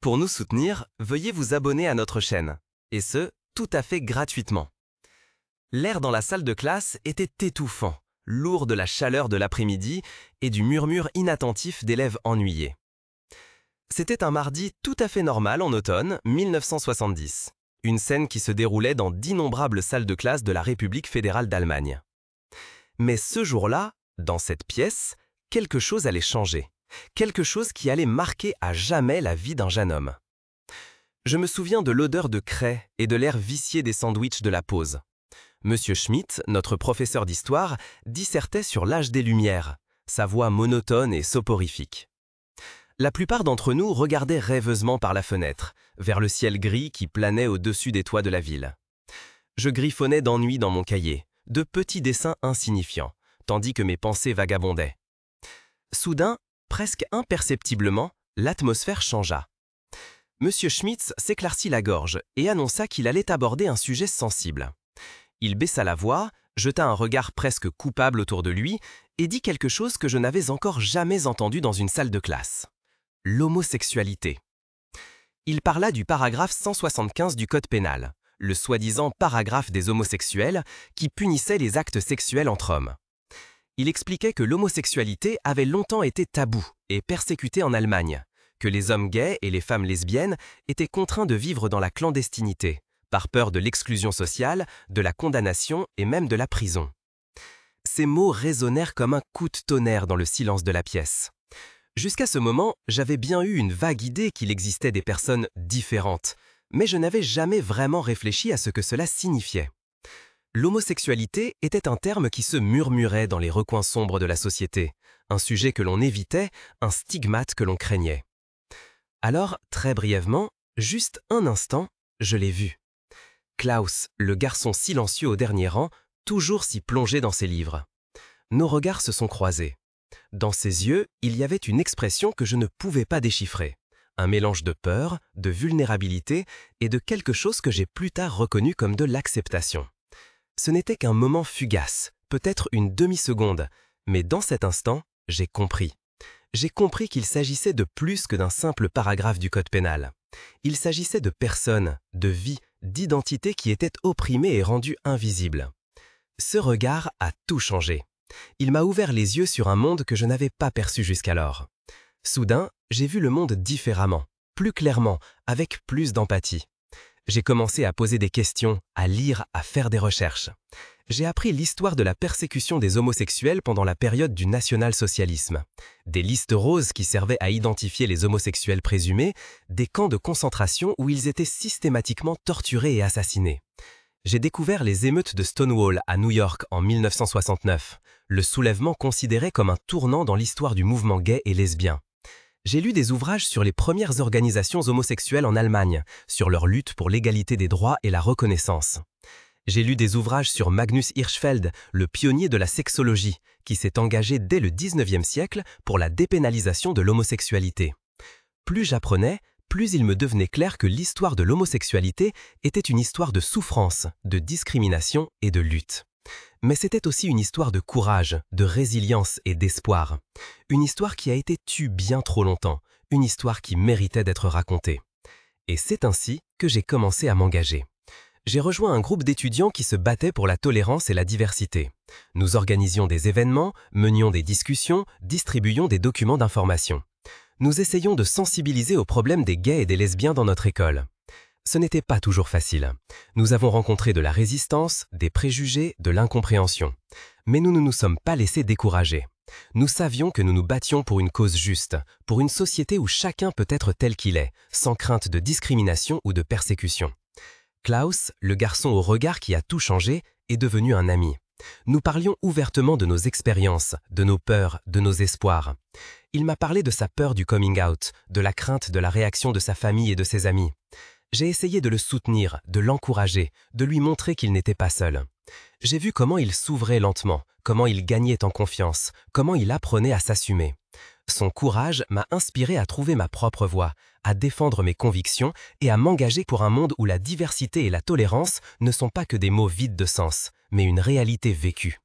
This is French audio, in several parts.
Pour nous soutenir, veuillez vous abonner à notre chaîne, et ce, tout à fait gratuitement. L'air dans la salle de classe était étouffant, lourd de la chaleur de l'après-midi et du murmure inattentif d'élèves ennuyés. C'était un mardi tout à fait normal en automne 1970, une scène qui se déroulait dans d'innombrables salles de classe de la République fédérale d'Allemagne. Mais ce jour-là, dans cette pièce, quelque chose allait changer, quelque chose qui allait marquer à jamais la vie d'un jeune homme. Je me souviens de l'odeur de craie et de l'air vicié des sandwichs de la pause. Monsieur Schmitt, notre professeur d'histoire, dissertait sur l'âge des Lumières, sa voix monotone et soporifique. La plupart d'entre nous regardaient rêveusement par la fenêtre, vers le ciel gris qui planait au-dessus des toits de la ville. Je griffonnais d'ennui dans mon cahier, de petits dessins insignifiants, tandis que mes pensées vagabondaient. Soudain, presque imperceptiblement, l'atmosphère changea. Monsieur Schmitt s'éclaircit la gorge et annonça qu'il allait aborder un sujet sensible. Il baissa la voix, jeta un regard presque coupable autour de lui et dit quelque chose que je n'avais encore jamais entendu dans une salle de classe. L'homosexualité. Il parla du paragraphe 175 du Code pénal, le soi-disant paragraphe des homosexuels qui punissait les actes sexuels entre hommes. Il expliquait que l'homosexualité avait longtemps été tabou et persécutée en Allemagne, que les hommes gays et les femmes lesbiennes étaient contraints de vivre dans la clandestinité, par peur de l'exclusion sociale, de la condamnation et même de la prison. Ces mots résonnèrent comme un coup de tonnerre dans le silence de la pièce. Jusqu'à ce moment, j'avais bien eu une vague idée qu'il existait des personnes différentes, mais je n'avais jamais vraiment réfléchi à ce que cela signifiait. L'homosexualité était un terme qui se murmurait dans les recoins sombres de la société, un sujet que l'on évitait, un stigmate que l'on craignait. Alors, très brièvement, juste un instant, je l'ai vu. Klaus, le garçon silencieux au dernier rang, toujours si plongé dans ses livres. Nos regards se sont croisés. Dans ses yeux, il y avait une expression que je ne pouvais pas déchiffrer. Un mélange de peur, de vulnérabilité et de quelque chose que j'ai plus tard reconnu comme de l'acceptation. Ce n'était qu'un moment fugace, peut-être une demi-seconde, mais dans cet instant, j'ai compris. J'ai compris qu'il s'agissait de plus que d'un simple paragraphe du Code pénal. Il s'agissait de personnes, de vies, d'identités qui étaient opprimées et rendues invisibles. Ce regard a tout changé. Il m'a ouvert les yeux sur un monde que je n'avais pas perçu jusqu'alors. Soudain, j'ai vu le monde différemment, plus clairement, avec plus d'empathie. J'ai commencé à poser des questions, à lire, à faire des recherches. J'ai appris l'histoire de la persécution des homosexuels pendant la période du national-socialisme. Des listes roses qui servaient à identifier les homosexuels présumés, des camps de concentration où ils étaient systématiquement torturés et assassinés. J'ai découvert les émeutes de Stonewall à New York en 1969, le soulèvement considéré comme un tournant dans l'histoire du mouvement gay et lesbien. J'ai lu des ouvrages sur les premières organisations homosexuelles en Allemagne, sur leur lutte pour l'égalité des droits et la reconnaissance. J'ai lu des ouvrages sur Magnus Hirschfeld, le pionnier de la sexologie, qui s'est engagé dès le XIXe siècle pour la dépénalisation de l'homosexualité. Plus j'apprenais, plus il me devenait clair que l'histoire de l'homosexualité était une histoire de souffrance, de discrimination et de lutte. Mais c'était aussi une histoire de courage, de résilience et d'espoir. Une histoire qui a été tue bien trop longtemps, une histoire qui méritait d'être racontée. Et c'est ainsi que j'ai commencé à m'engager. J'ai rejoint un groupe d'étudiants qui se battaient pour la tolérance et la diversité. Nous organisions des événements, menions des discussions, distribuions des documents d'information. Nous essayions de sensibiliser aux problèmes des gays et des lesbiens dans notre école. Ce n'était pas toujours facile. Nous avons rencontré de la résistance, des préjugés, de l'incompréhension. Mais nous ne nous sommes pas laissés décourager. Nous savions que nous nous battions pour une cause juste, pour une société où chacun peut être tel qu'il est, sans crainte de discrimination ou de persécution. Klaus, le garçon au regard qui a tout changé, est devenu un ami. Nous parlions ouvertement de nos expériences, de nos peurs, de nos espoirs. Il m'a parlé de sa peur du coming out, de la crainte de la réaction de sa famille et de ses amis. J'ai essayé de le soutenir, de l'encourager, de lui montrer qu'il n'était pas seul. J'ai vu comment il s'ouvrait lentement, comment il gagnait en confiance, comment il apprenait à s'assumer. Son courage m'a inspiré à trouver ma propre voie, à défendre mes convictions et à m'engager pour un monde où la diversité et la tolérance ne sont pas que des mots vides de sens, mais une réalité vécue.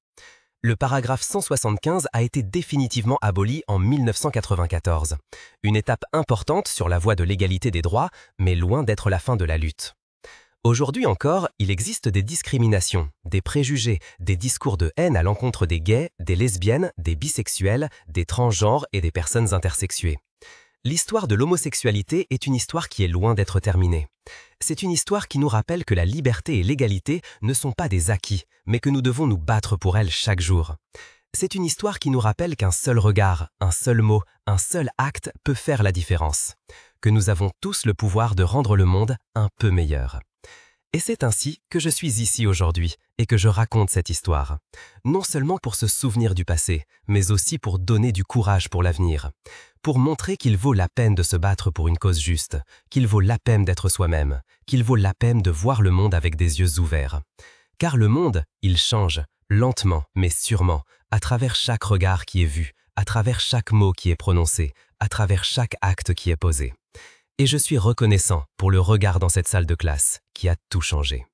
Le paragraphe 175 a été définitivement aboli en 1994. Une étape importante sur la voie de l'égalité des droits, mais loin d'être la fin de la lutte. Aujourd'hui encore, il existe des discriminations, des préjugés, des discours de haine à l'encontre des gays, des lesbiennes, des bisexuels, des transgenres et des personnes intersexuées. L'histoire de l'homosexualité est une histoire qui est loin d'être terminée. C'est une histoire qui nous rappelle que la liberté et l'égalité ne sont pas des acquis, mais que nous devons nous battre pour elles chaque jour. C'est une histoire qui nous rappelle qu'un seul regard, un seul mot, un seul acte peut faire la différence. Que nous avons tous le pouvoir de rendre le monde un peu meilleur. Et c'est ainsi que je suis ici aujourd'hui et que je raconte cette histoire. Non seulement pour se souvenir du passé, mais aussi pour donner du courage pour l'avenir. Pour montrer qu'il vaut la peine de se battre pour une cause juste, qu'il vaut la peine d'être soi-même, qu'il vaut la peine de voir le monde avec des yeux ouverts. Car le monde, il change, lentement mais sûrement, à travers chaque regard qui est vu, à travers chaque mot qui est prononcé, à travers chaque acte qui est posé. Et je suis reconnaissant pour le regard dans cette salle de classe qui a tout changé.